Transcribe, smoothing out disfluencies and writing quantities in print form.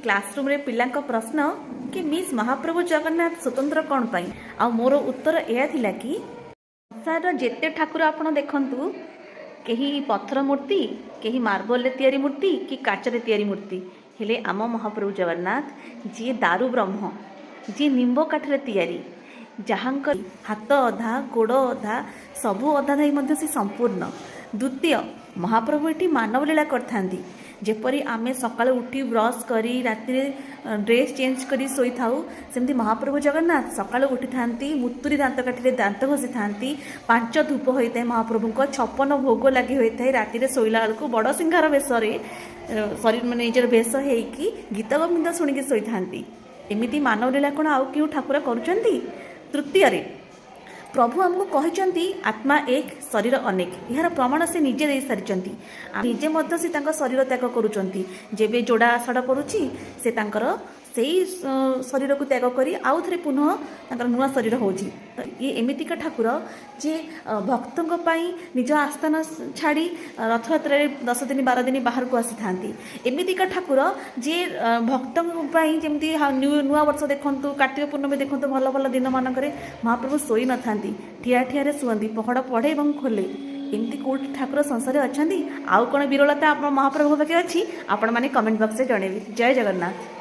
Classroom रे पिलांक प्रश्न कि मिस महाप्रभु जगन्नाथ स्वतंत्र कौन पाई आ मोर उत्तर यह थिला कि संसार जेते ठाकुर आपण देखंतु कहीं पत्थर मूर्ति कहीं मार्बल तैयारी मूर्ति कि काचरे तैयारी मूर्ति हेले आम महाप्रभु जगन्नाथ जी दारु ब्रह्म जी निम्ब काठरे तैयारी जहाँकर हाथ अधा गोड़ अधा सबू अधा धाई मध्य से संपूर्ण द्वितीय महाप्रभु ये मानव लीला करथांती जेपरी आमे सकाळ उठी ब्रश करी राति ड्रेस चेंज करी सोई थाउ सेमती महाप्रभु जगन्नाथ सकाळ उठी थांती मुतुरी दांत काठी दांत घसी थांती 5 धूप होता है महाप्रभु को 56 भोग लगी होता है राति शोला बेलू बड़ सिंगार बेशरे शरीर माने निजर बेश होगी गीत गोविंद शुणिकी शोई थांती एमती मानव लीला कौन आउ क्यों ठाकुर करुँच। तृतीय प्रभु आमको कहते आत्मा एक शरीर अनेक यार प्रमाण से निजे दे सारी निजे मध्य से शरीर त्याग करुँच जेबे जोड़ा आषाढ़ पड़ुची से शरीर को त्याग करी आउ थे पुनः नुआ शरीर होची ये एमितिका ठाकुर जे भक्तों निज आस्थान छाड़ी रथयात्रा 10 दिन 12 दिन बाहर को आसी था एमितिका ठाकुर जे भक्तों जमी नुआ वर्ष देखूँ कार्तिक पूर्णमी देखूँ भल भल दिन मानक महाप्रभु शोई न था ठिया ठिया शुअती पहड़ पढ़े और खोले एमती कौट ठाकुर संसार अच्छा आउ कौन विरलता आप महाप्रभु पाखे अच्छी आपण मैंने कमेंट बॉक्स में जनइबे। जय जगन्नाथ।